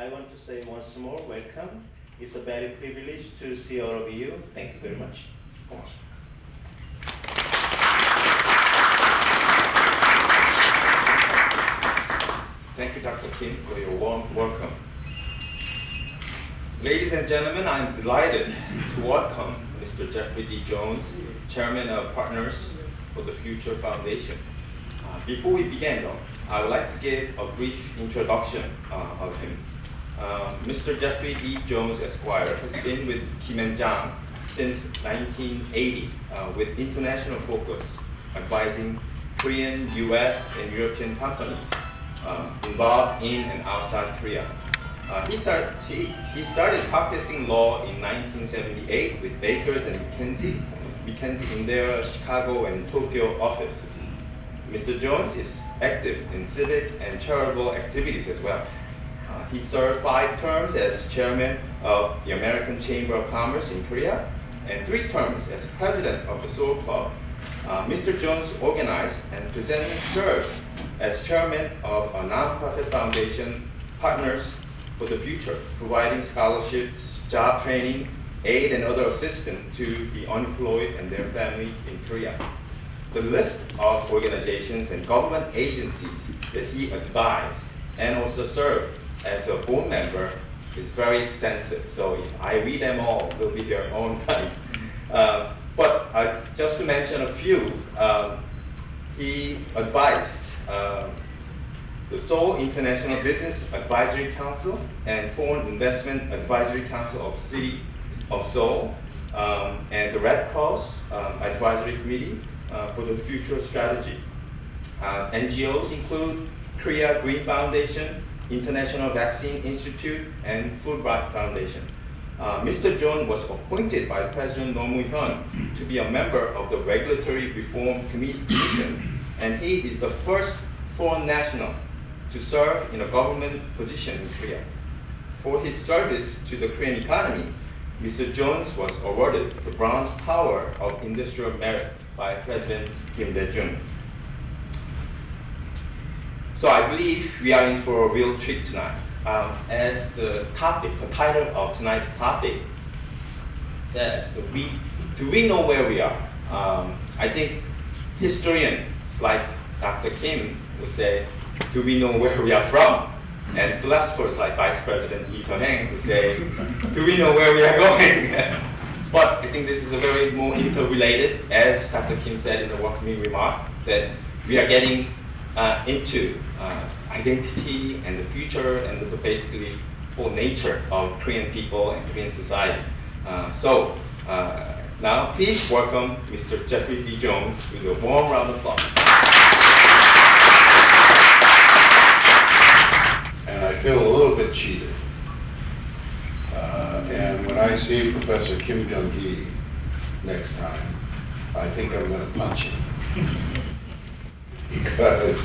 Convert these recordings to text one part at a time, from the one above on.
I want to say once more, welcome. It's a very privilege to see all of you. Thank you very much. Thank you, Dr. Kim, for your warm welcome. Ladies and gentlemen, I'm delighted to welcome Mr. Jeffery D. Jones, Chairman of Partners for the Future Foundation. Before we begin, though, I would like to give a brief introduction of him. Mr. Jeffery D. Jones, Esquire, has been with Kim and Jang since 1980 with international focus, advising Korean, US, and European companies involved in and outside Korea. He started practicing law in 1978 with Bakers and McKinsey in their Chicago and Tokyo offices. Mr. Jones is active in civic and charitable activities as well. He served 5 terms as chairman of the American Chamber of Commerce in Korea and 3 terms as president of the Seoul Club. Mr. Jones organized and presently serves as chairman of a nonprofit foundation, Partners for the Future, providing scholarships, job training, aid, and other assistance to the unemployed and their families in Korea. The list of organizations and government agencies that he advised and also served as a board member is very extensive. So if I read them all, it will be their own time. But just to mention a few, he advised the Seoul International Business Advisory Council and Foreign Investment Advisory Council of City of Seoul, and the Red Cross Advisory Committee for the Future Strategy. NGOs include Korea Green Foundation, International Vaccine Institute, and Fulbright Foundation. Mr. Jones was appointed by President Roh Moo-hyun to be a member of the Regulatory Reform Commission, and he is the first foreign national to serve in a government position in Korea. For his service to the Korean economy, Mr. Jones was awarded the Bronze Tower of Industrial Merit by President Kim Dae-jung. So I believe we are in for a real treat tonight. As the title of tonight's topic says, do we know where we are? I think historians like Dr. Kim would say, do we know where we are from? And philosophers like Vice President Lee Sun-heng would say, do we know where we are going? But I think this is a very more interrelated, as Dr. Kim said in the welcoming remark, that we are getting into identity and the future and the basically whole nature of Korean people and Korean society. So now please welcome Mr. Jeffery D. Jones with a warm round of applause. And I feel a little bit cheated. And when I see Professor Kim Byung-hee next time, I think I'm going to punch him. Because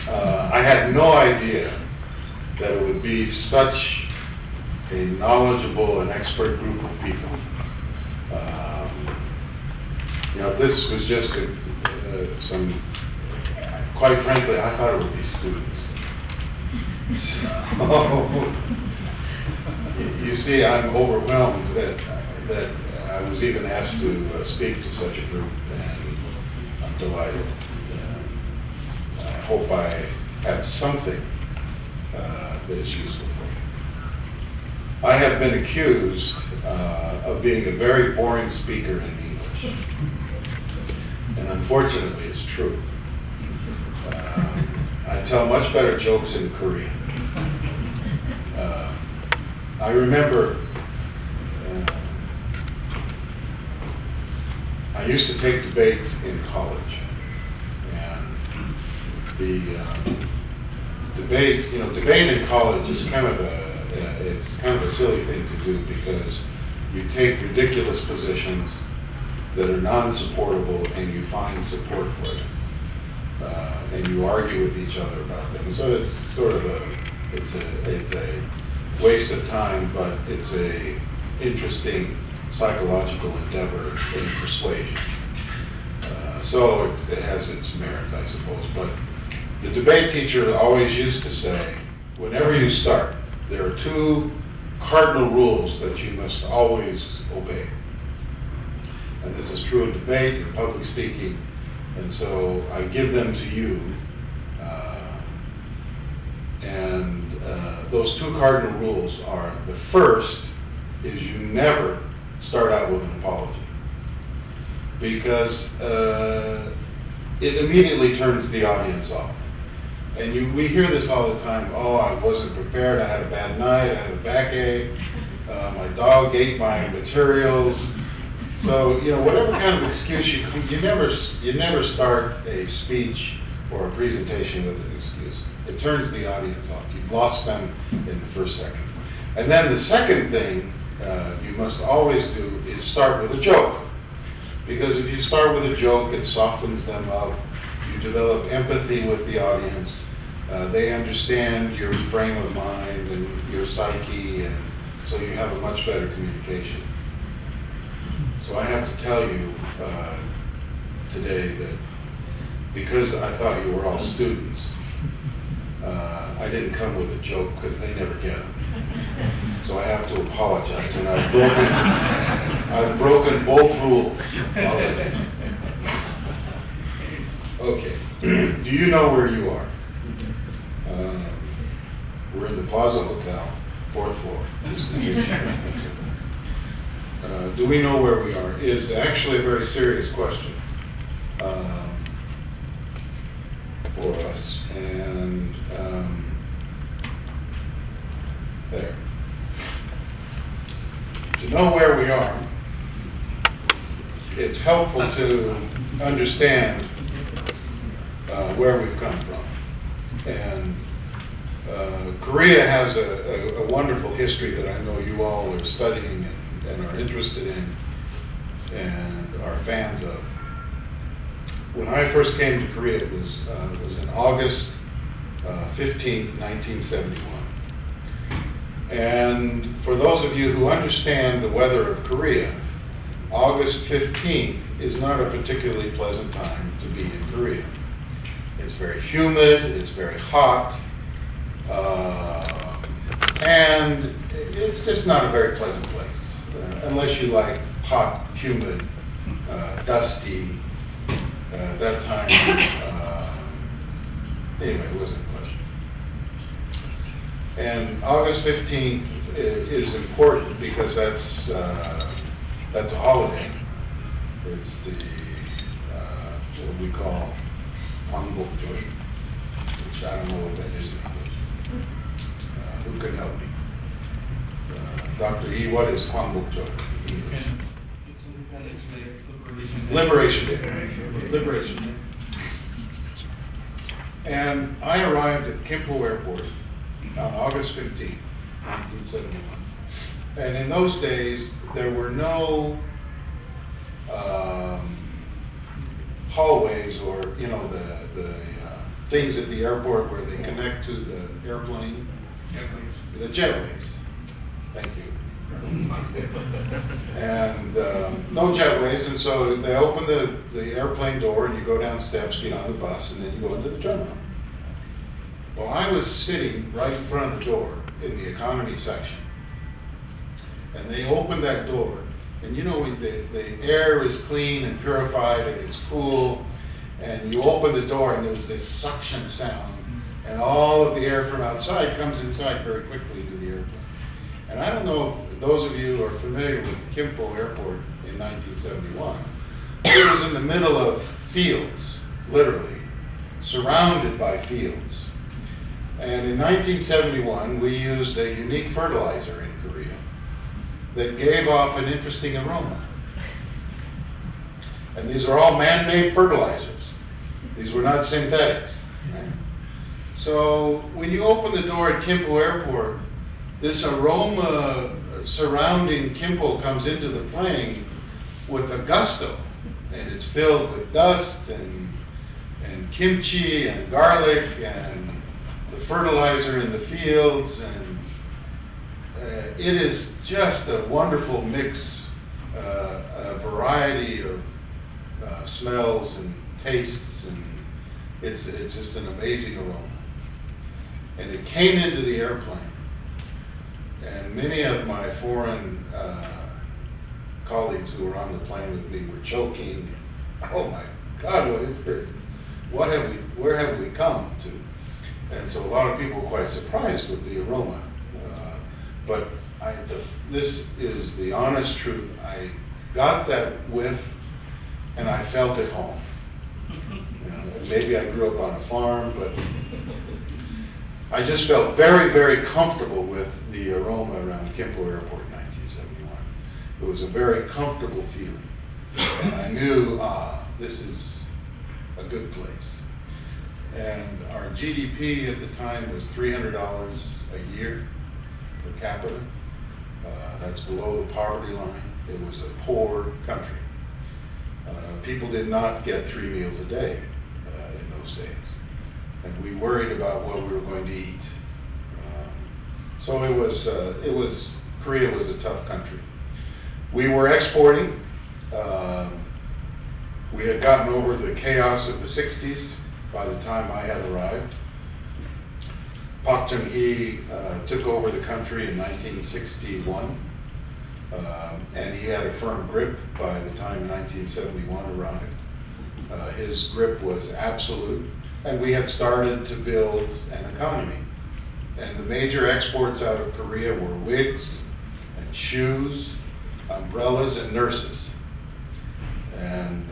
I had no idea that it would be such a knowledgeable and expert group of people. If this was just quite frankly, I thought it would be students. So, you see, I'm overwhelmed that I was even asked to speak to such a group, and I'm delighted. I hope I have something that is useful for you. I have been accused of being a very boring speaker in English, and unfortunately it's true. I tell much better jokes in Korean. I remember I used to take debate in college, and the debate in college is kind of a silly thing to do, because you take ridiculous positions that are non-supportable and you find support for them, and you argue with each other about them. So it's sort of a waste of time, but it's a interesting psychological endeavor in persuasion. So it has its merits, I suppose. But the debate teacher always used to say, whenever you start, there are two cardinal rules that you must always obey. And this is true in debate and public speaking. And so I give them to you. Those two cardinal rules are, the first is you never start out with an apology. Because it immediately turns the audience off. And we hear this all the time. Oh, I wasn't prepared. I had a bad night. I had a backache. My dog ate my materials. So whatever kind of excuse you never start a speech or a presentation with an excuse. It turns the audience off. You've lost them in the first second. And then the second thing you must always do is start with a joke. Because if you start with a joke, it softens them up. You develop empathy with the audience. They understand your frame of mind and your psyche, and so you have a much better communication. So I have to tell you today that because I thought you were all students, I didn't come with a joke because they never get them. So I have to apologize, and I've broken both rules already. Okay. Do you know where you are? We're in the Plaza Hotel, 4th floor. Do we know where we are? Is actually a very serious question for us. And there. To know where we are, it's helpful to understand where we've come from. And Korea has a wonderful history that I know you all are studying and are interested in and are fans of. When I first came to Korea, it was in August 15th, 1971. And for those of you who understand the weather of Korea, August 15th is not a particularly pleasant time to be in Korea. It's very humid, it's very hot, and it's just not a very pleasant place, unless you like hot, humid, dusty. That time, anyway, it wasn't pleasant. And August 15th is important because that's a holiday. It's the what we call Hanbokjeol, which I don't know what that is in English. Who can help me? Dr. E, what is Hanbokjeol in English? Liberation Day. Liberation Day. And I arrived at Kimpo Airport on August 15, 1971. And in those days, there were no hallways or, the things at the airport where they connect to the airplane. The jetways. Thank you. And no jetways, and so they open the airplane door and you go down steps, get on the bus, and then you go into the terminal. Well, I was sitting right in front of the door in the economy section, and they opened that door, and the air is clean and purified and it's cool, and you open the door and there's this suction sound, and all of the air from outside comes inside very quickly to the airplane. And I don't know if those of you who are familiar with Kimpo Airport in 1971, it was in the middle of fields, literally, surrounded by fields. And in 1971, we used a unique fertilizer in Korea that gave off an interesting aroma. And these are all man-made fertilizers. These were not synthetics. Right? So when you open the door at Kimpo Airport, this aroma surrounding Kimpo comes into the plane with a gusto, and it's filled with dust and kimchi and garlic and the fertilizer in the fields, and it is just a wonderful mix, a variety of smells and tastes, and it's just an amazing aroma. And it came into the airplane. And many of my foreign colleagues who were on the plane with me were choking. Oh my God, what is this? Where have we come to? And so a lot of people were quite surprised with the aroma. But this is the honest truth. I got that whiff and I felt at home. You know, maybe I grew up on a farm, but I just felt very, very comfortable with the aroma around Kimpo Airport in 1971. It was a very comfortable feeling. And I knew, this is a good place. And our GDP at the time was $300 a year per capita. That's below the poverty line. It was a poor country. People did not get 3 meals a day in those days. And we worried about what we were going to eat. So Korea was a tough country. We were exporting. We had gotten over the chaos of the 60s by the time I had arrived. Park Chung-hee took over the country in 1961, and he had a firm grip by the time 1971 arrived. His grip was absolute, and we had started to build an economy. And the major exports out of Korea were wigs and shoes, umbrellas, and nurses. And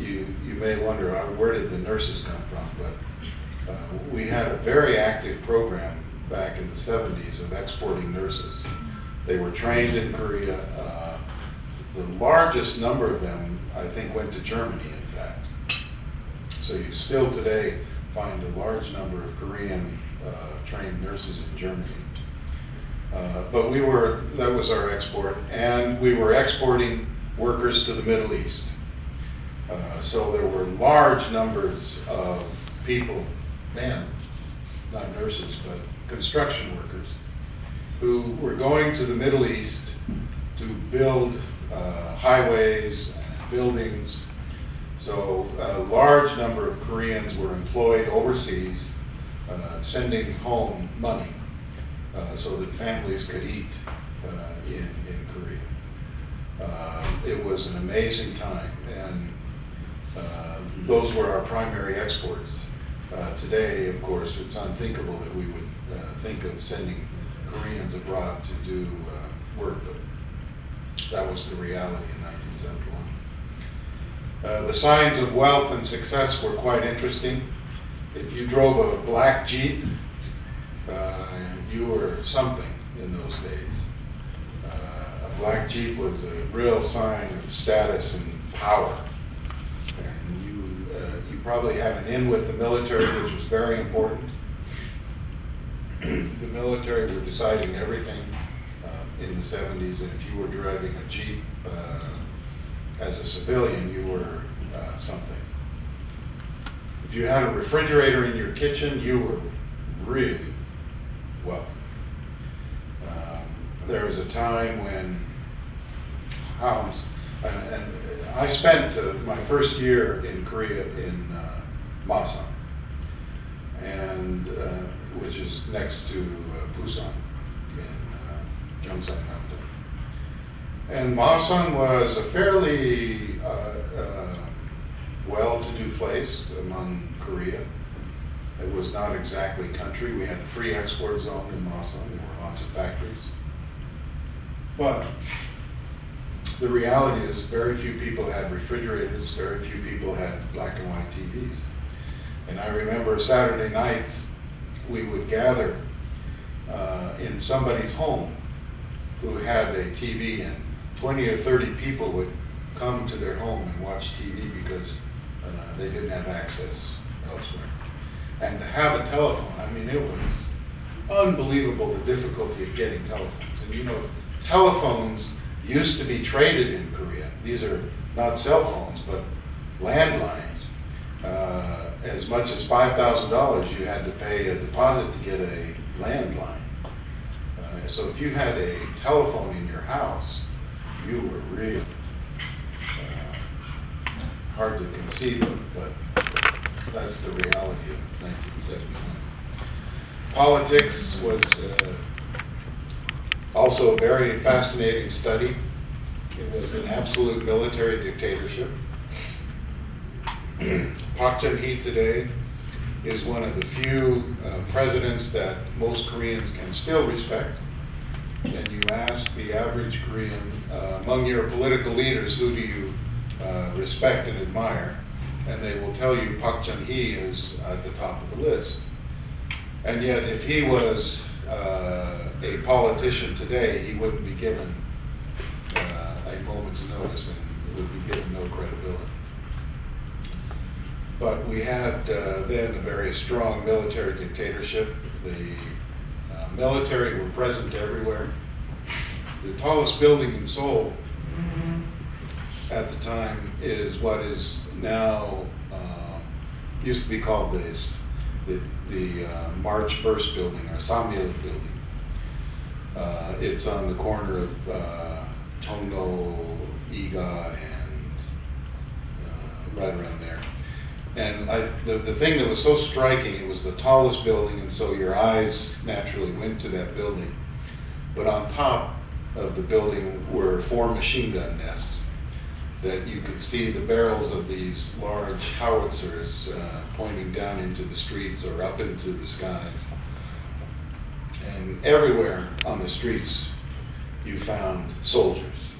you may wonder, where did the nurses come from? But we had a very active program back in the 70s of exporting nurses. They were trained in Korea. The largest number of them, I think, went to Germany, in fact. So you still today find a large number of Korean trained nurses in Germany. But that was our export, and we were exporting workers to the Middle East. So there were large numbers of people, not nurses, but construction workers, who were going to the Middle East to build highways, buildings. So a large number of Koreans were employed overseas, sending home money so that families could eat in Korea. It was an amazing time, and those were our primary exports. Today, of course, it's unthinkable that we would think of sending Koreans abroad to do work, but that was the reality in 1971. The signs of wealth and success were quite interesting. If you drove a black Jeep, you were something in those days. A black Jeep was a real sign of status and power. And you probably had an in with the military, which was very important. The military were deciding everything in the 70s, and if you were driving a Jeep as a civilian, you were something. If you had a refrigerator in your kitchen, you were really wealthy. There was a time when and I spent my first year in Korea in Masan, and which is next to Busan in Gyeongsang Mountain. And Masan was a fairly well-to-do place among Korea. It was not exactly country. We had a free export zone in Masan. There were lots of factories. But the reality is very few people had refrigerators, very few people had black and white TVs. And I remember Saturday nights we would gather in somebody's home who had a TV, and 20 or 30 people would come to their home and watch TV because they didn't have access elsewhere. And to have a telephone, I mean, it was unbelievable the difficulty of getting telephones. And you know, telephones used to be traded in Korea. These are not cell phones, but landlines. As much as $5,000 you had to pay a deposit to get a landline. So if you had a telephone in your house, you were really hard to conceive of, but that's the reality of 1971. Politics was Also a very fascinating study. It was an absolute military dictatorship. Park Geun-hye today is one of the few presidents that most Koreans can still respect. And you ask the average Korean, among your political leaders, who do you respect and admire? And they will tell you Park Geun-hye is at the top of the list. And yet, if he was a politician today, he wouldn't be given a moment's notice and would be given no credibility. But we had then a very strong military dictatorship. The military were present everywhere. The tallest building in Seoul at the time is what is now used to be called the March 1st building, or Samil building. It's on the corner of Cheongno, Iga, and right around there. And the thing that was so striking, it was the tallest building, and so your eyes naturally went to that building. But on top of the building were 4 machine gun nests that you could see the barrels of these large howitzers pointing down into the streets or up into the skies. And everywhere on the streets you found soldiers,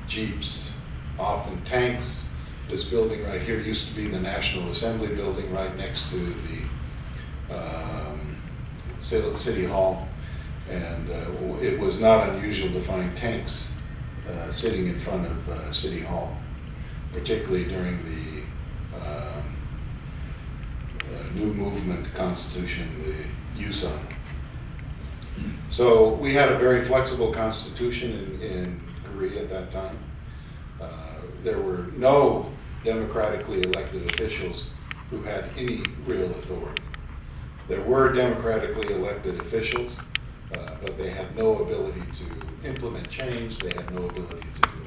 jeeps, often tanks. This building right here used to be the National Assembly building right next to the City Hall. And it was not unusual to find tanks sitting in front of City Hall, particularly during the new movement constitution, the Yusan. So we had a very flexible constitution in Korea at that time. There were no democratically elected officials who had any real authority. There were democratically elected officials, but they had no ability to implement change. They had no ability to do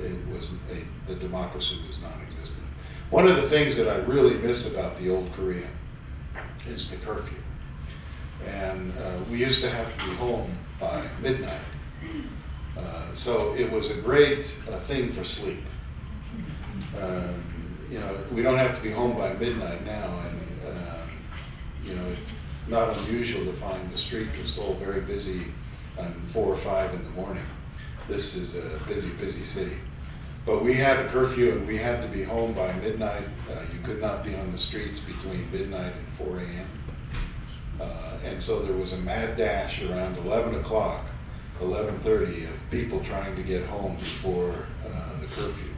anything. The democracy was non-existent. One of the things that I really miss about the old Korea is the curfew. And we used to have to be home by midnight. So it was a great thing for sleep. We don't have to be home by midnight now, and it's not unusual to find the streets of Seoul very busy on 4 or 5 in the morning. This is a busy, busy city. But we had a curfew, and we had to be home by midnight. You could not be on the streets between midnight and 4 a.m. And so there was a mad dash around 11 o'clock, 11:30, of people trying to get home before the curfew.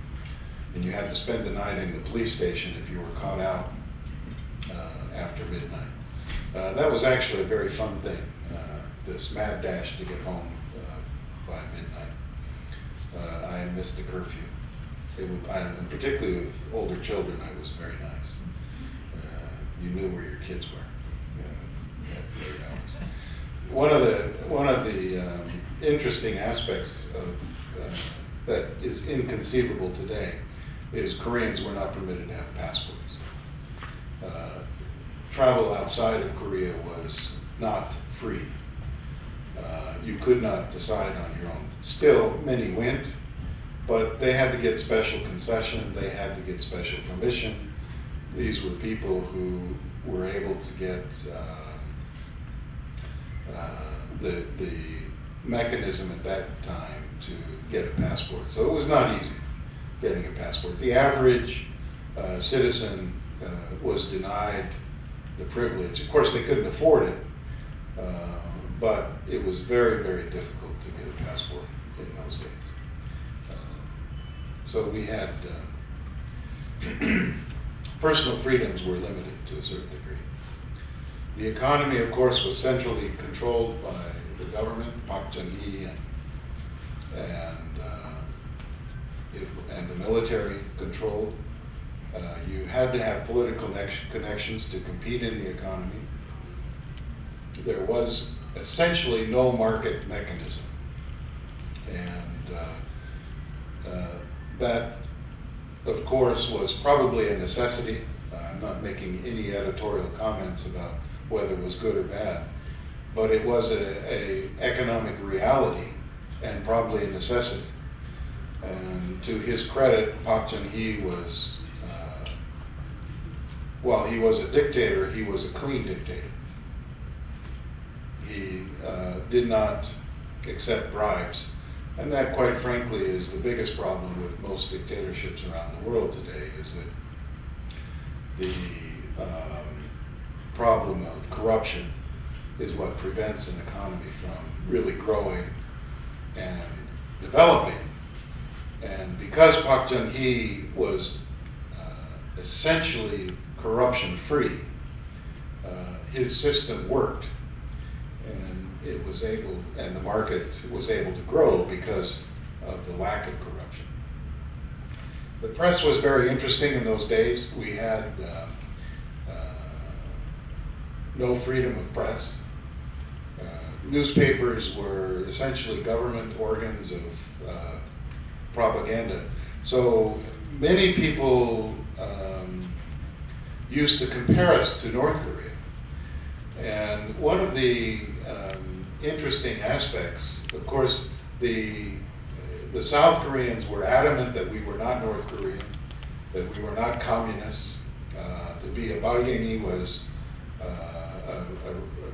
And you had to spend the night in the police station if you were caught out after midnight. That was actually a very fun thing, this mad dash to get home by midnight. I missed the curfew. And particularly with older children, it was very nice. You knew where your kids were. One of the interesting aspects of that is inconceivable today is Koreans were not permitted to have passports. Travel outside of Korea was not free. You could not decide on your own. Still, many went, but they had to get special concession. They had to get special permission. These were people who were able to get the mechanism at that time to get a passport. So it was not easy getting a passport. The average citizen was denied the privilege. Of course, they couldn't afford it, but it was very, very difficult to get a passport in those days. So we had personal freedoms were limited to a certain degree. The economy, of course, was centrally controlled by the government, Park Geun-hye, and the military controlled. You had to have political connections to compete in the economy. There was essentially no market mechanism. And that, of course, was probably a necessity. I'm not making any editorial comments about whether it was good or bad. but it was a economic reality and probably a necessity. And to his credit, Park Chung-hee was, while he was a dictator, he was a clean dictator. He did not accept bribes. And that, quite frankly, is the biggest problem with most dictatorships around the world today, is that the problem of corruption is what prevents an economy from really growing and developing. And because Park Chung-hee was essentially corruption-free, his system worked, and it was able, and the market was able to grow because of the lack of corruption. The press was very interesting in those days. We had no freedom of press. Newspapers were essentially government organs of propaganda. So many people used to compare us to North Korea. And one of the interesting aspects, of course, the South Koreans were adamant that we were not North Korean, that we were not communists. To be a Balgeni was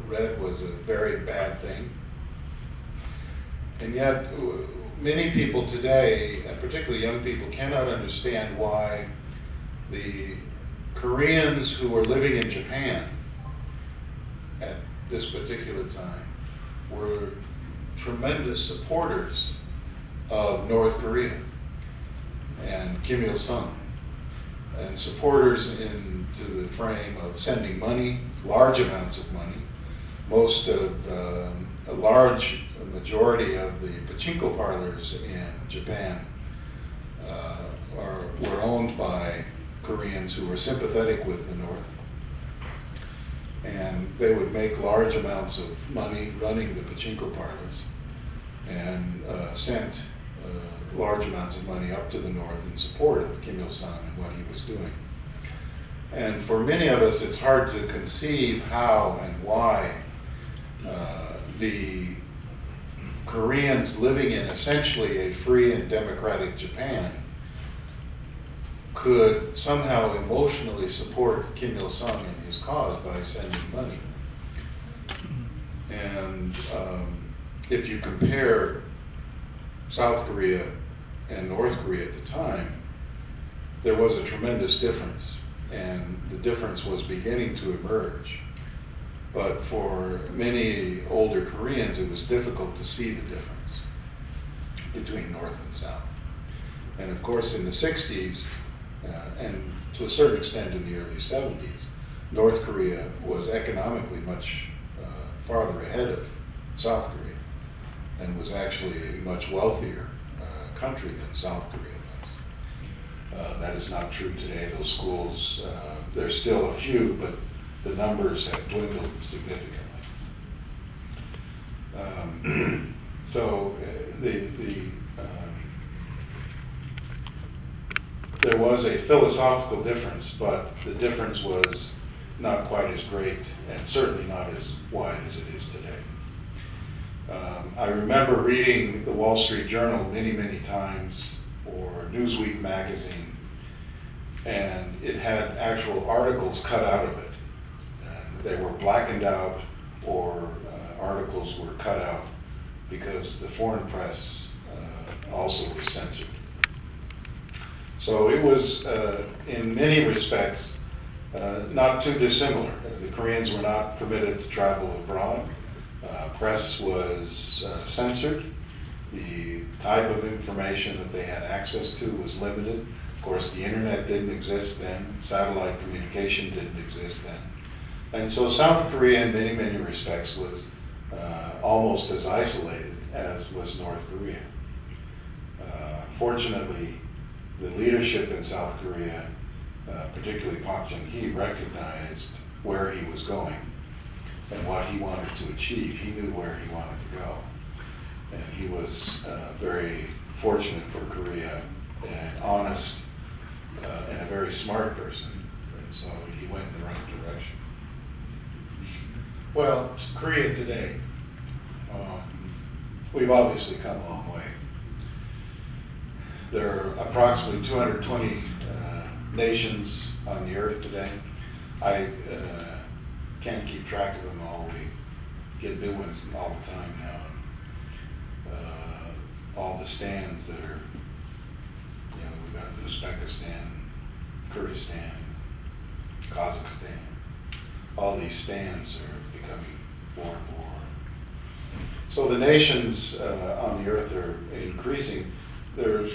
red was a very bad thing. And yet, many people today, and particularly young people, cannot understand why the Koreans who were living in Japan at this particular time were tremendous supporters of North Korea and Kim Il-sung, and supporters into the frame of sending money, large amounts of money. Most of, a large majority of the pachinko parlors in Japan were owned by Koreans who were sympathetic with the North. And they would make large amounts of money running the pachinko parlors, and sent large amounts of money up to the North in support of Kim Il-sung and what he was doing. And for many of us, it's hard to conceive how and why the Koreans living in essentially a free and democratic Japan could somehow emotionally support Kim Il-sung and his cause by sending money. And if you compare South Korea and North Korea at the time, there was a tremendous difference, and the difference was beginning to emerge. But for many older Koreans, it was difficult to see the difference between North and South. And of course, in the 60s, and to a certain extent in the early 70s, North Korea was economically much farther ahead of South Korea, and was actually a much wealthier country than South Korea was. That is not true today. Those schools, there's still a few, but the numbers have dwindled significantly. So there was a philosophical difference, but the difference was not quite as great, and certainly not as wide as it is today. I remember reading the Wall Street Journal many, many times, or Newsweek magazine, and it had actual articles cut out of it. And they were blackened out, or articles were cut out because the foreign press also was censored. So it was, in many respects, not too dissimilar. The Koreans were not permitted to travel abroad. Press was censored. The type of information that they had access to was limited. Of course, the internet didn't exist then. Satellite communication didn't exist then. And so South Korea, in many, many respects, was almost as isolated as was North Korea. Fortunately, the leadership in South Korea, particularly Park Chung-hee, recognized where he was going and what he wanted to achieve. He knew where he wanted to go. And he was very fortunate for Korea, and honest, and a very smart person. And so he went in the right direction. Well, Korea today, we've obviously come a long way. There are approximately 220 nations on the earth today. I can't keep track of them all. We get new ones all the time now. All the stands that are, we've got Uzbekistan, Kyrgyzstan, Kazakhstan. All these stands are becoming more and more. So the nations on the earth are increasing. There's,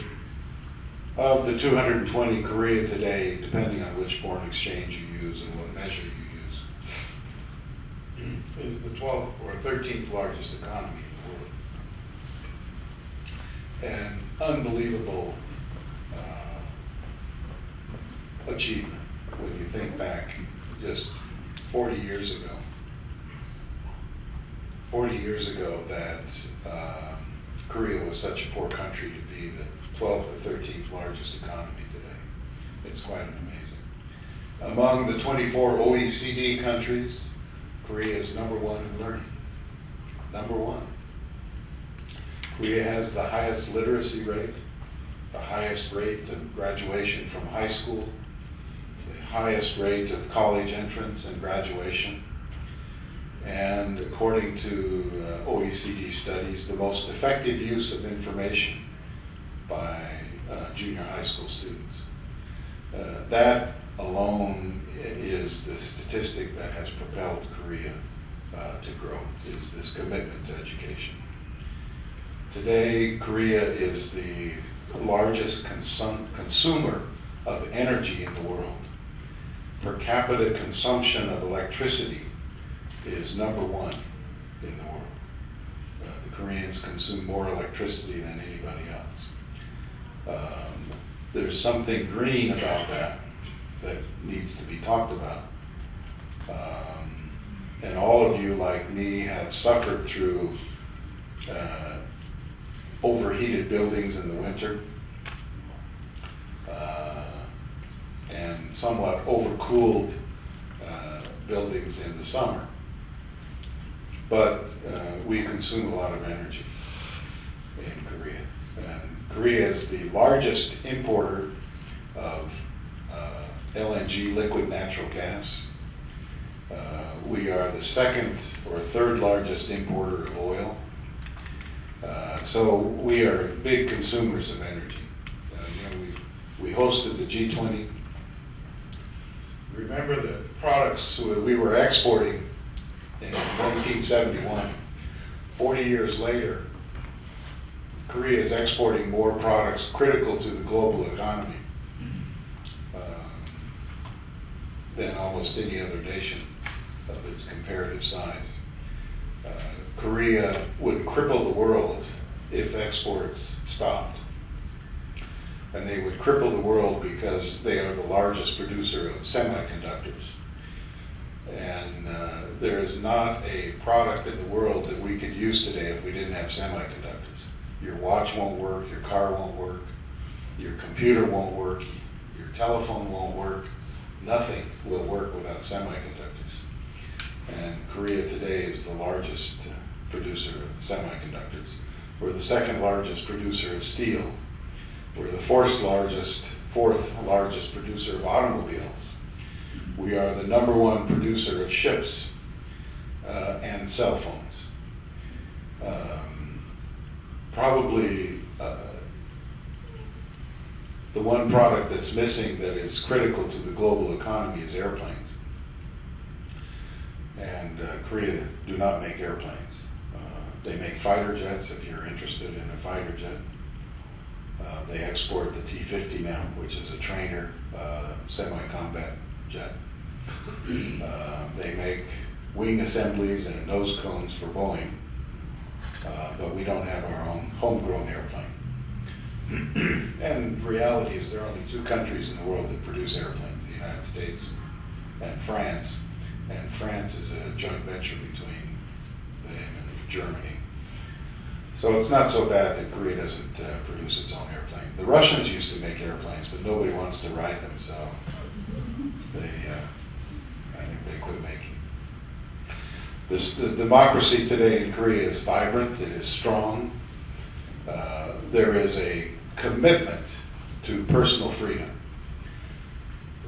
of the 220, Korea today, depending on which foreign exchange you use and what measure you use, is the 12th or 13th largest economy in the world. An unbelievable achievement when you think back just 40 years ago. 40 years ago that Korea was such a poor country to be the 12th or 13th largest economy today. It's quite amazing. Among the 24 OECD countries, Korea is number one in learning. Number one. Korea has the highest literacy rate, the highest rate of graduation from high school, the highest rate of college entrance and graduation, and according to OECD studies, the most effective use of information by junior high school students. That alone is the statistic that has propelled Korea to grow, is this commitment to education. Today, Korea is the largest consumer of energy in the world. Per capita consumption of electricity is number one in the world. The Koreans consume more electricity than anybody else. There's something green about that needs to be talked about. And all of you, like me, have suffered through overheated buildings in the winter and somewhat overcooled buildings in the summer. But we consume a lot of energy in Korea. And Korea is the largest importer of LNG, liquid natural gas. We are the second or third largest importer of oil. So we are big consumers of energy. We hosted the G20. Remember the products we were exporting in 1971. 40 years later, Korea is exporting more products critical to the global economy than almost any other nation of its comparative size. Korea would cripple the world if exports stopped. And they would cripple the world because they are the largest producer of semiconductors. And there is not a product in the world that we could use today if we didn't have semiconductors. Your watch won't work, your car won't work, your computer won't work, your telephone won't work. Nothing will work without semiconductors. And Korea today is the largest producer of semiconductors. We're the second largest producer of steel. We're the fourth largest producer of automobiles. We are the number one producer of ships and cell phones. Probably the one product that's missing that is critical to the global economy is airplanes. And Korea do not make airplanes. They make fighter jets, if you're interested in a fighter jet. They export the T-50 now, which is a trainer semi-combat jet. They make wing assemblies and nose cones for Boeing, but we don't have our own homegrown airplane. And reality is there are only two countries in the world that produce airplanes, the United States and France. And France is a joint venture between them and Germany. So it's not so bad that Korea doesn't produce its own airplane. The Russians used to make airplanes, but nobody wants to ride them, so I think they quit making. The democracy today in Korea is vibrant, it is strong. There is a commitment to personal freedom.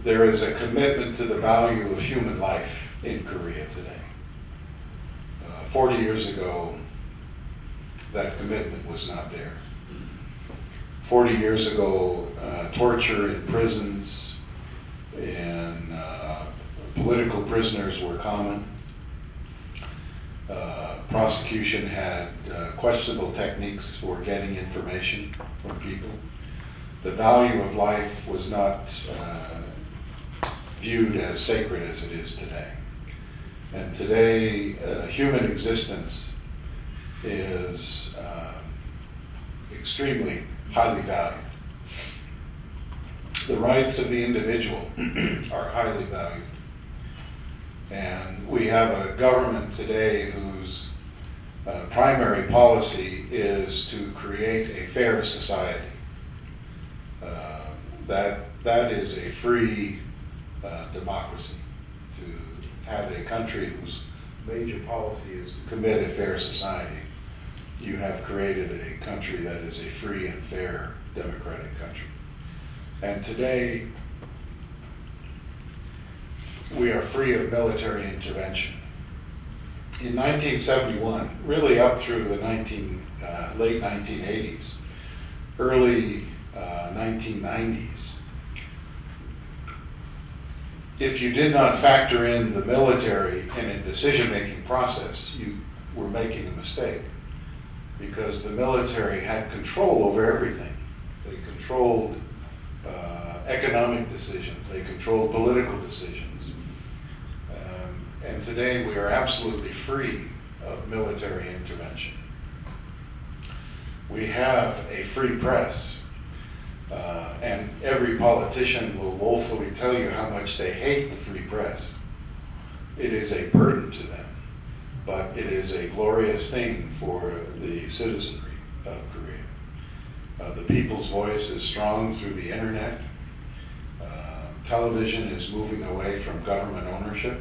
There is a commitment to the value of human life in Korea today. 40 years ago, that commitment was not there. 40 years ago, torture in prisons and political prisoners were common. Prosecution had questionable techniques for getting information from people. The value of life was not viewed as sacred as it is today. And today, human existence is extremely highly valued. The rights of the individual are highly valued. And we have a government today whose primary policy is to create a fair society. That is a free democracy, to have a country whose major policy is to commit a fair society. You have created a country that is a free and fair democratic country. And today, we are free of military intervention. In 1971, really up through the late 1980s, early 1990s, if you did not factor in the military in a decision-making process, you were making a mistake, because the military had control over everything. They controlled economic decisions, they controlled political decisions. And today we are absolutely free of military intervention. We have a free press, and every politician will woefully tell you how much they hate the free press. It is a burden to them, but it is a glorious thing for the citizenry of Korea. The people's voice is strong through the internet. Television is moving away from government ownership.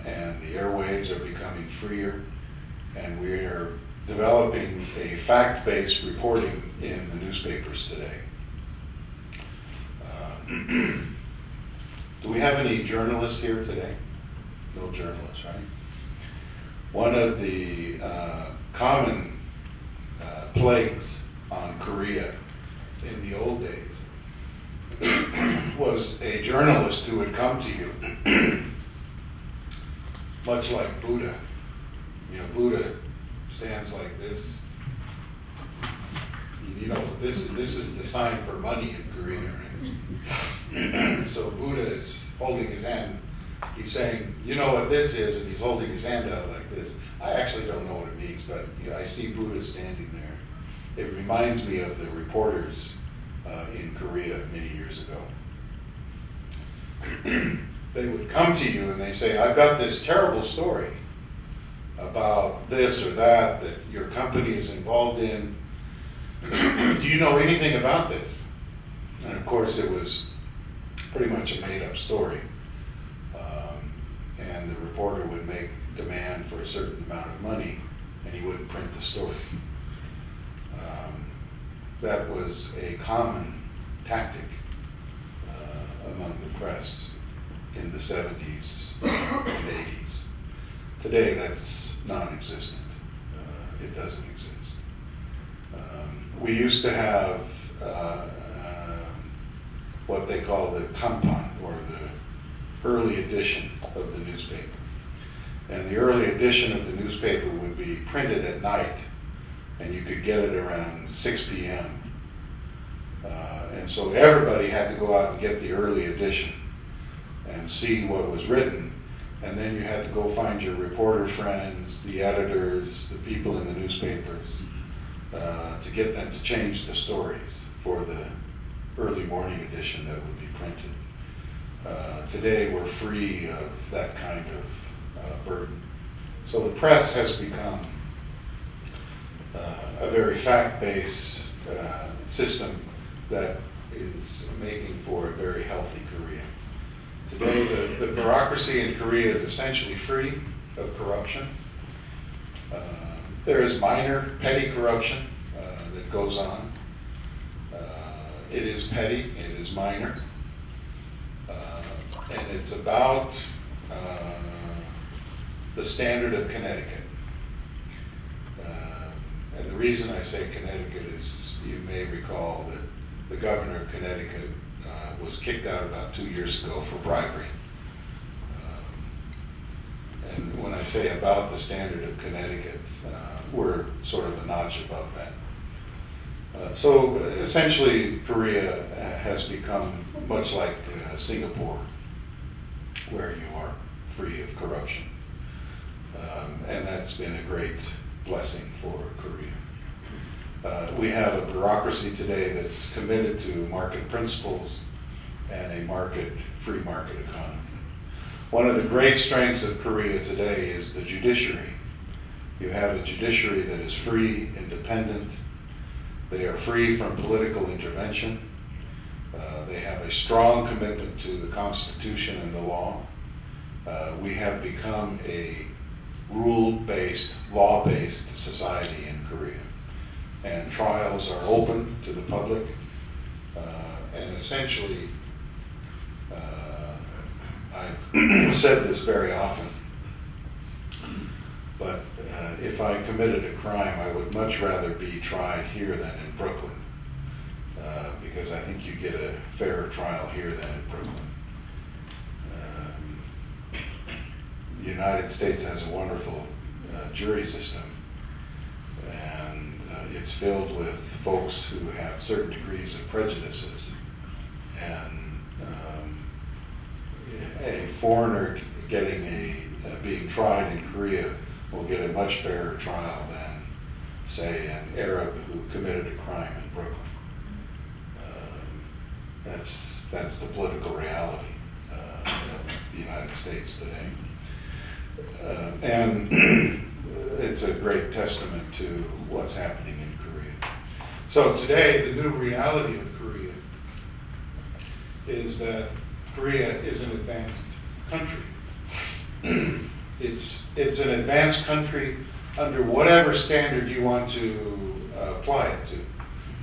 And the airwaves are becoming freer, and we are developing a fact-based reporting in the newspapers today. Do we have any journalists here today? No journalists, right? One of the common plagues on Korea in the old days was a journalist who would come to you much like Buddha. You know, Buddha stands like this. You know, this is the sign for money in Korea, right? So Buddha is holding his hand. He's saying, you know what this is, and he's holding his hand out like this. I actually don't know what it means, but I see Buddha standing there. It reminds me of the reporters in Korea many years ago. They would come to you and they say, I've got this terrible story about this or that your company is involved in. Do you know anything about this? And of course it was pretty much a made-up story. And the reporter would make demand for a certain amount of money, and he wouldn't print the story. That was a common tactic among the press in the 70s and 80s. Today, that's non-existent. It doesn't exist. We used to have what they call the kanpan, or the early edition of the newspaper. And the early edition of the newspaper would be printed at night, and you could get it around 6 p.m. And so everybody had to go out and get the early edition and see what was written, and then you had to go find your reporter friends, the editors, the people in the newspapers, to get them to change the stories for the early morning edition that would be printed. Today we're free of that kind of burden. So the press has become a very fact-based system that is making for a very healthy Korea. Today the bureaucracy in Korea is essentially free of corruption. There is minor petty corruption that goes on. It is petty, it is minor, and it's about the standard of Connecticut. And the reason I say Connecticut is you may recall that the governor of Connecticut was kicked out about 2 years ago for bribery. And when I say about the standard of Connecticut, we're sort of a notch above that. So essentially, Korea has become much like Singapore, where you are free of corruption. And that's been a great blessing for Korea. We have a bureaucracy today that's committed to market principles and a free market economy. One of the great strengths of Korea today is the judiciary. You have a judiciary that is free, independent. They are free from political intervention. They have a strong commitment to the Constitution and the law. We have become a rule-based, law-based society in Korea. And trials are open to the public. And essentially, I've said this very often, but if I committed a crime, I would much rather be tried here than in Brooklyn, because I think you get a fairer trial here than in Brooklyn. The United States has a wonderful jury system, and it's filled with folks who have certain degrees of prejudices, and a foreigner being tried in Korea will get a much fairer trial than, say, an Arab who committed a crime in Brooklyn. That's the political reality of the United States today. And it's a great testament to what's happening in Korea. So today, the new reality of Korea is that Korea is an advanced country. It's an advanced country under whatever standard you want to apply it to,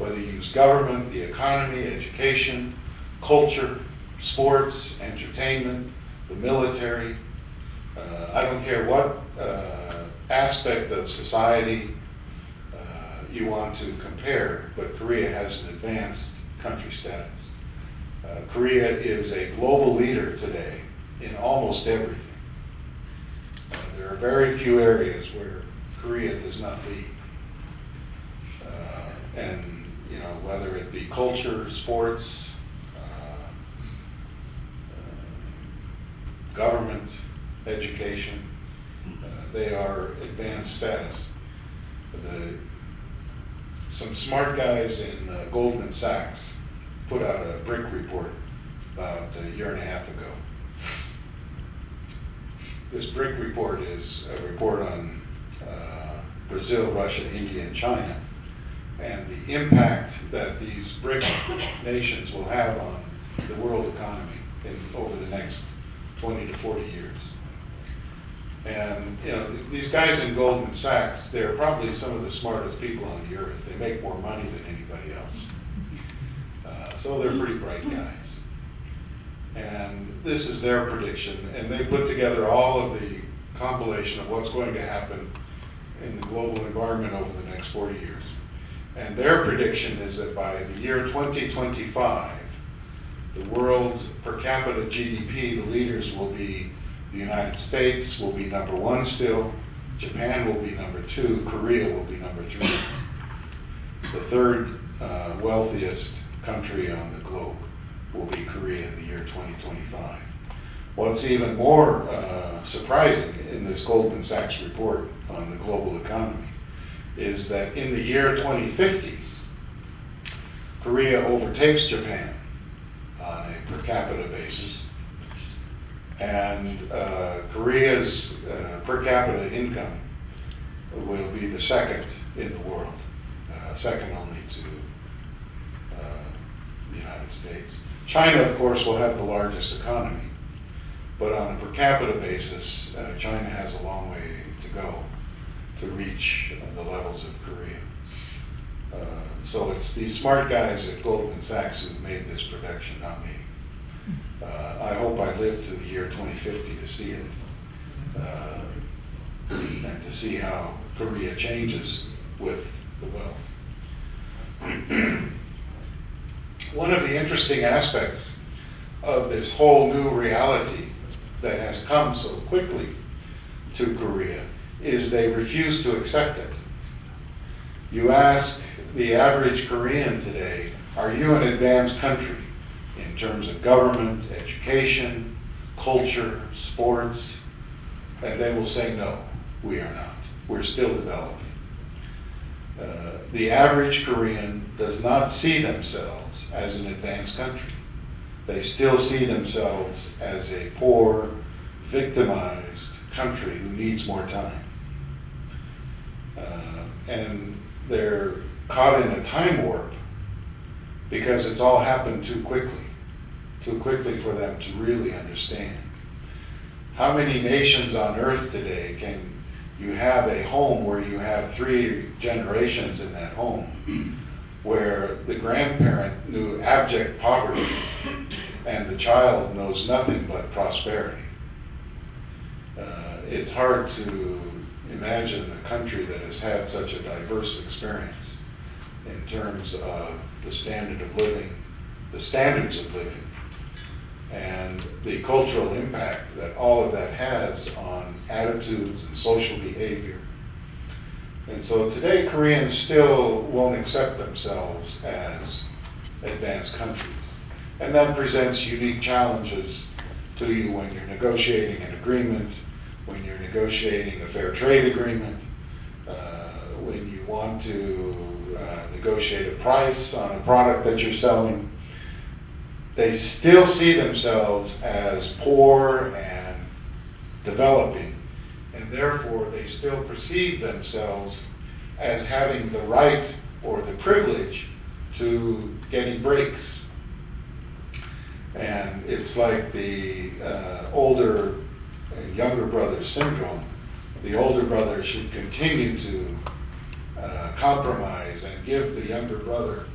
whether you use government, the economy, education, culture, sports, entertainment, the military. I don't care what aspect of society you want to compare, but Korea has an advanced country status. Korea is a global leader today in almost everything. There are very few areas where Korea does not lead. And, whether it be culture, sports, government, education, they are advanced status. Some smart guys in Goldman Sachs put out a BRIC report about a year and a half ago. This BRIC report is a report on Brazil, Russia, India, and China, and the impact that these BRIC nations will have on the world economy over the next 20 to 40 years. And these guys in Goldman Sachs, they're probably some of the smartest people on the earth. They make more money than anybody else. So they're pretty bright guys. And this is their prediction, and they put together all of the compilation of what's going to happen in the global environment over the next 40 years. And their prediction is that by the year 2025, the world per capita GDP, the leaders will be the United States will be number one still, Japan will be number two, Korea will be number three. The third wealthiest country on the globe will be Korea in the year 2025. What's even more surprising in this Goldman Sachs report on the global economy is that in the year 2050, Korea overtakes Japan on a per capita basis, and Korea's per capita income will be the second in the world, second only to the United States. China, of course, will have the largest economy, But on a per capita basis, China has a long way to go to reach the levels of Korea. So it's these smart guys at Goldman Sachs who made this projection, not me. I hope I live to the year 2050 to see it, and to see how Korea changes with the wealth. One of the interesting aspects of this whole new reality that has come so quickly to Korea is they refuse to accept it. You ask the average Korean today, are you an advanced country in terms of government, education, culture, sports? And they will say, no, we are not. We're still developing. The average Korean does not see themselves as an advanced country. They still see themselves as a poor, victimized country who needs more time. And they're caught in a time warp because it's all happened too quickly for them to really understand. How many nations on earth today can you have a home where you have 3 generations in that home, where the grandparent knew abject poverty and the child knows nothing but prosperity? It's hard to imagine a country that has had such a diverse experience in terms of the standard of living, the standards of living, and the cultural impact that all of that has on attitudes and social behavior. And so today Koreans still won't accept themselves as advanced countries. And that presents unique challenges to you when you're negotiating an agreement, when you're negotiating a fair trade agreement, when you want to negotiate a price on a product that you're selling. They still see themselves as poor and developing, and therefore they still perceive themselves as having the right or the privilege to getting breaks. And it's like the older and younger brother syndrome. The older brother should continue to compromise and give the younger brother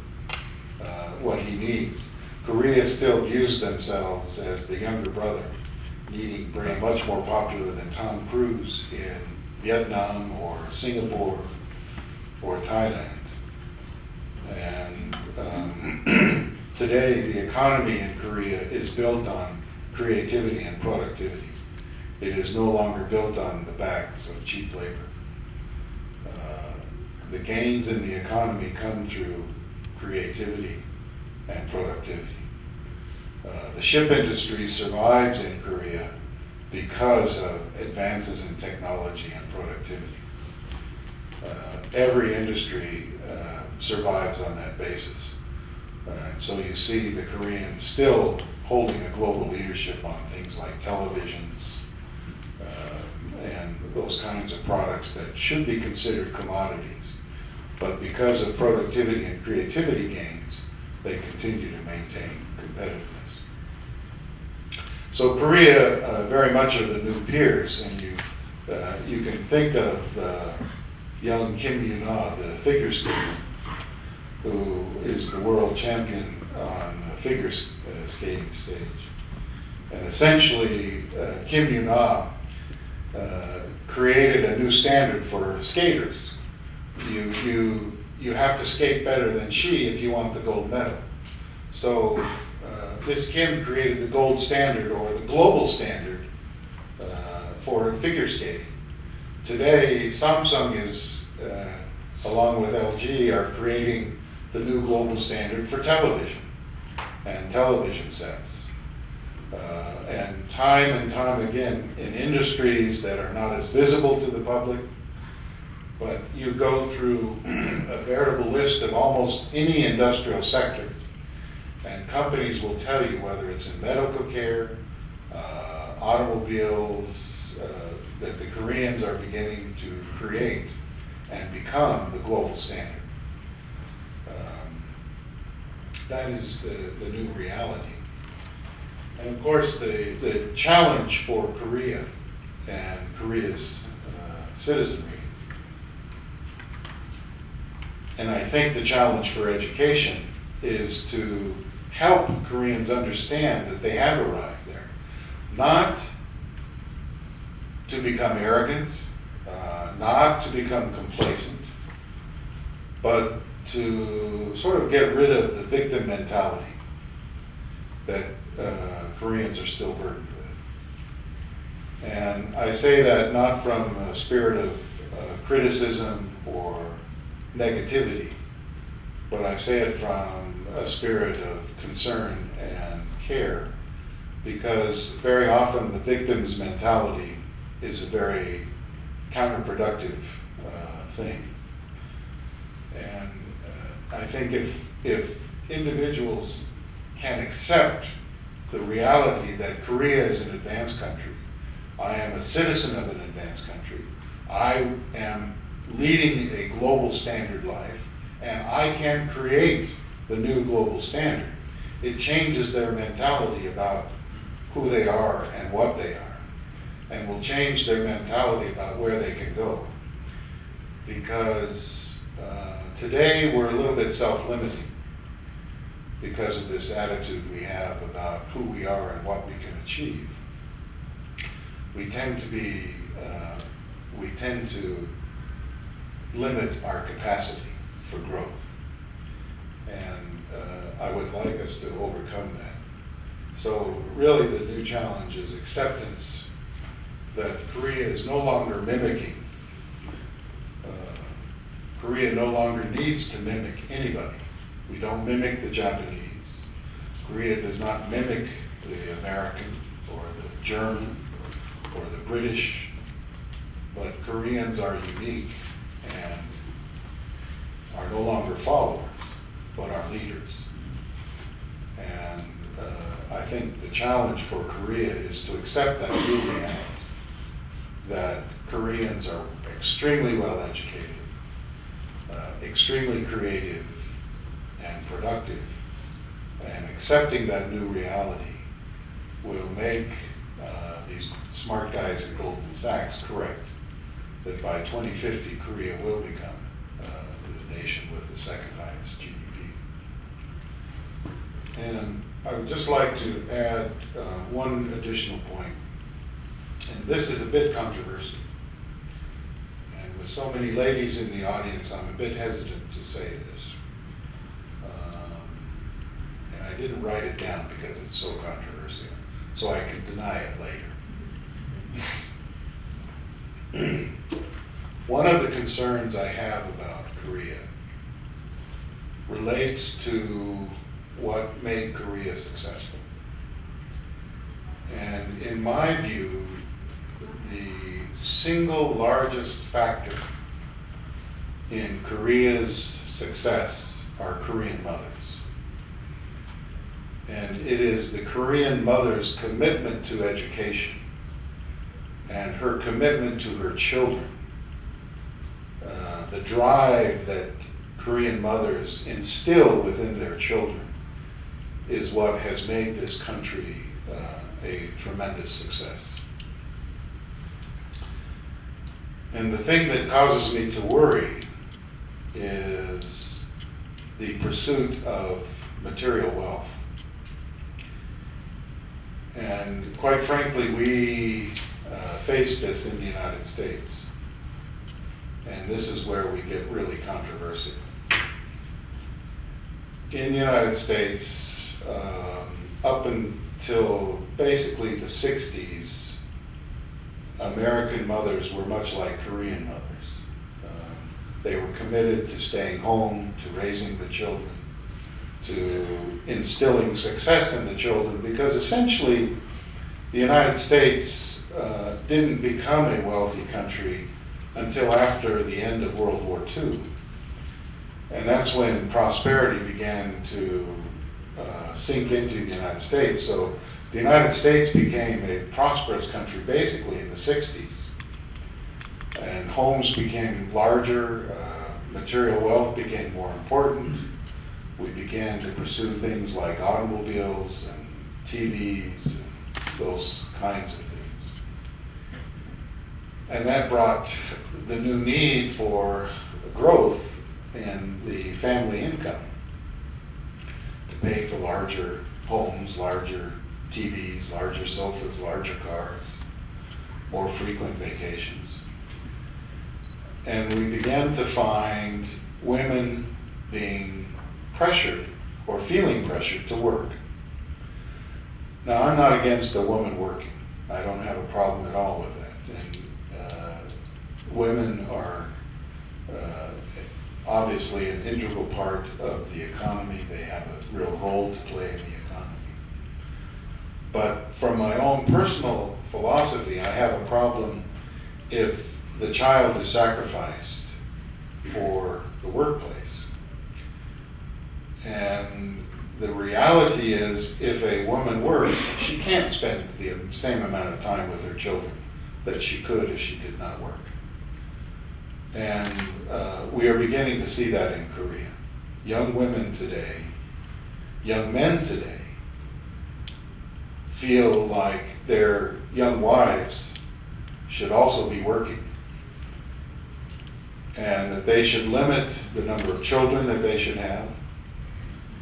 what he needs. Korea still views themselves as the younger brother, needing brain much more popular than Tom Cruise in Vietnam or Singapore or Thailand. And today the economy in Korea is built on creativity and productivity. It is no longer built on the backs of cheap labor. The gains in the economy come through creativity and productivity. The ship industry survives in Korea because of advances in technology and productivity. Every industry survives on that basis. And so you see the Koreans still holding a global leadership on things like televisions and those kinds of products that should be considered commodities. But because of productivity and creativity gains, they continue to maintain competitiveness. So Korea very much are the new peers, and you can think of young Kim Yoon-ah, the figure skater, who is the world champion on the figure skating stage. And essentially, Kim Yoon-ah created a new standard for skaters. You have to skate better than she if you want the gold medal. So this Kim created the gold standard, or the global standard, for figure skating. Today, Samsung is, along with LG, are creating the new global standard for television and television sets. And time again, in industries that are not as visible to the public, but you go through a veritable list of almost any industrial sector, and companies will tell you, whether it's in medical care, automobiles, that the Koreans are beginning to create and become the global standard. That is the new reality. And of course, the challenge for Korea and Korea's citizenry, and I think the challenge for education, is to help Koreans understand that they have arrived there. Not to become arrogant, not to become complacent, but to sort of get rid of the victim mentality that Koreans are still burdened with. And I say that not from a spirit of criticism or negativity, but I say it from a spirit of concern and care, because very often the victim's mentality is a very counterproductive thing. And I think if individuals can accept the reality that Korea is an advanced country, I am a citizen of an advanced country, I am leading a global standard life, and I can create the new global standard, it changes their mentality about who they are and what they are, and will change their mentality about where they can go. Because today we're a little bit self-limiting because of this attitude we have about who we are and what we can achieve. We tend to limit our capacity for growth. And I would like us to overcome that. So really the new challenge is acceptance that Korea is no longer mimicking. Korea no longer needs to mimic anybody. We don't mimic the Japanese. Korea does not mimic the American or the German or the British, but Koreans are unique and are no longer followers, but are leaders. And I think the challenge for Korea is to accept that new reality, that Koreans are extremely well educated, extremely creative and productive, and accepting that new reality will make these smart guys at Goldman Sachs correct that by 2050 Korea will become the nation with the second highest GDP. And I would just like to add one additional point, and this is a bit controversial. And with so many ladies in the audience, I'm a bit hesitant to say this. And I didn't write it down because it's so controversial, so I can deny it later. One of the concerns I have about Korea relates to what made Korea successful. And in my view, the single largest factor in Korea's success are Korean mothers. And it is the Korean mother's commitment to education and her commitment to her children, the drive that Korean mothers instill within their children, is what has made this country a tremendous success. And the thing that causes me to worry is the pursuit of material wealth. And quite frankly, we face this in the United States. And this is where we get really controversial. In the United States, up until basically the 60s, American mothers were much like Korean mothers. They were committed to staying home, to raising the children, to instilling success in the children, because essentially the United States didn't become a wealthy country until after the end of World War II. And that's when prosperity began to sink into the United States. So the United States became a prosperous country basically in the 60s. And homes became larger, material wealth became more important. We began to pursue things like automobiles and TVs, and those kinds of things. And that brought the new need for growth in the family income to pay for larger homes, larger TVs, larger sofas, larger cars, more frequent vacations. And we began to find women being pressured or feeling pressured to work. Now, I'm not against a woman working. I don't have a problem at all with that. And women are obviously an integral part of the economy. They have a real role to play in the economy. But from my own personal philosophy, I have a problem if the child is sacrificed for the workplace. And the reality is, if a woman works, she can't spend the same amount of time with her children that she could if she did not work. And we are beginning to see that in Korea. Young women today, young men today, feel like their young wives should also be working, and that they should limit the number of children that they should have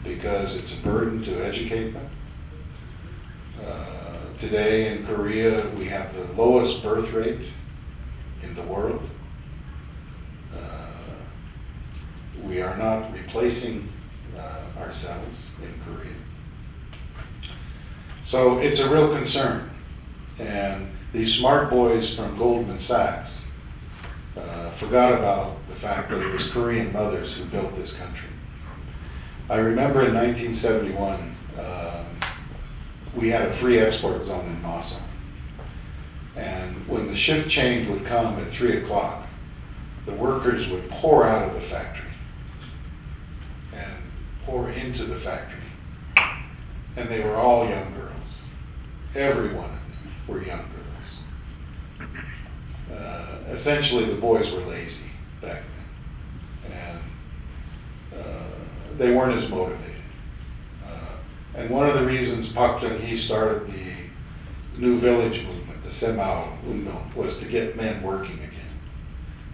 because it's a burden to educate them. Today in Korea, we have the lowest birth rate in the world. We are not replacing ourselves in Korea. So it's a real concern. And these smart boys from Goldman Sachs forgot about the fact that it was Korean mothers who built this country. I remember in 1971, we had a free export zone in Masa. And when the shift change would come at 3 o'clock, the workers would pour out of the factory and pour into the factory. And they were all young girls. Every one of them were young girls. Essentially, the boys were lazy back then. And they weren't as motivated. And one of the reasons Park Chung-hee started the New Village movement, the Semao Unno, was to get men working again.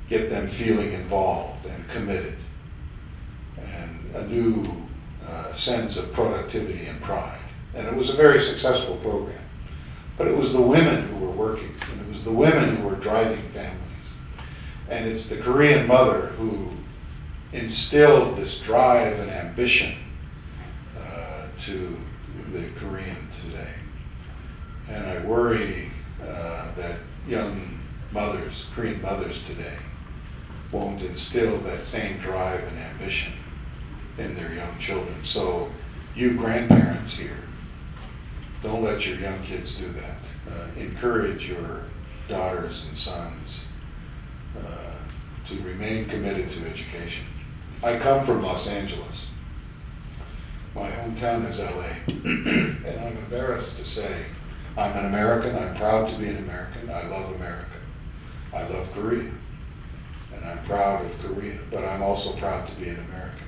Get them feeling involved and committed. And a new sense of productivity and pride. And it was a very successful program. But it was the women who were working, and it was the women who were driving families. And it's the Korean mother who instilled this drive and ambition to the Korean today. And I worry that young mothers, Korean mothers today, won't instill that same drive and ambition in their young children. So you grandparents here, don't let your young kids do that. Encourage your daughters and sons to remain committed to education. I come from Los Angeles. My hometown is LA. And I'm embarrassed to say I'm an American. I'm proud to be an American. I love America. I love Korea. And I'm proud of Korea. But I'm also proud to be an American.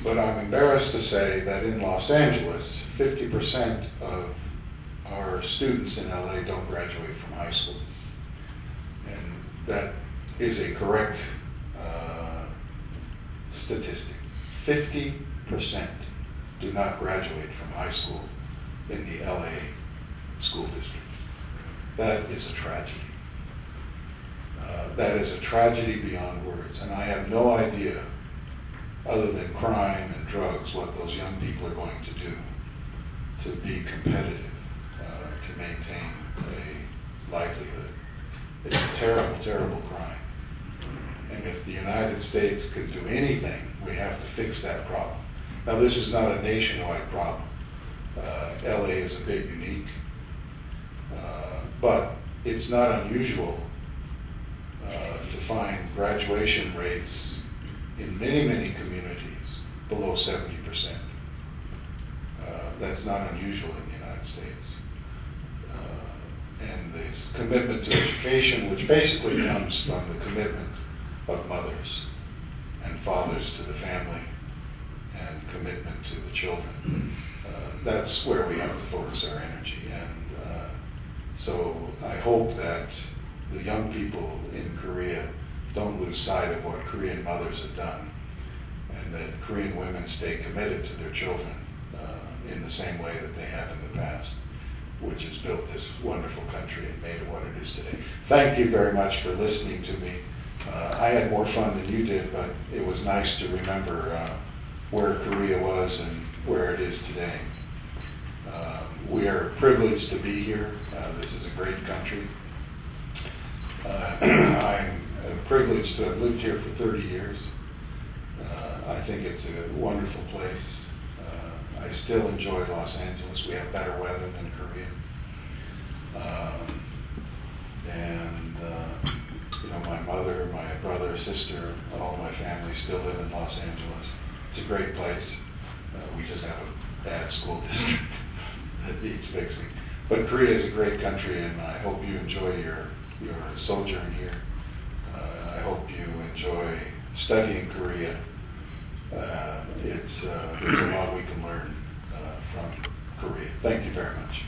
But I'm embarrassed to say that in Los Angeles, 50% of our students in LA don't graduate from high school. And that is a correct statistic. 50% do not graduate from high school in the LA school district. That is a tragedy. That is a tragedy beyond words. And I have no idea, other than crime and drugs, what those young people are going to do to be competitive, to maintain a livelihood. It's a terrible, terrible crime. And if the United States could do anything, we have to fix that problem. Now, this is not a nationwide problem. LA is a bit unique. But it's not unusual to find graduation rates in many, many communities below 70%. That's not unusual in the United States. And this commitment to education, which basically comes from the commitment of mothers and fathers to the family and commitment to the children, that's where we have to focus our energy. And so I hope that the young people in Korea don't lose sight of what Korean mothers have done, and that Korean women stay committed to their children in the same way that they have in the past, which has built this wonderful country and made it what it is today. Thank you very much for listening to me. I had more fun than you did, but it was nice to remember where Korea was and where it is today. We are privileged to be here. This is a great country. I'm privileged to have lived here for 30 years. I think it's a wonderful place. I still enjoy Los Angeles. We have better weather than Korea. My mother, my brother, sister, all my family still live in Los Angeles. It's a great place. We just have a bad school district that needs fixing. But Korea is a great country, and I hope you enjoy your sojourn here. I hope you enjoy studying Korea. There's a lot we can learn from Korea. Thank you very much.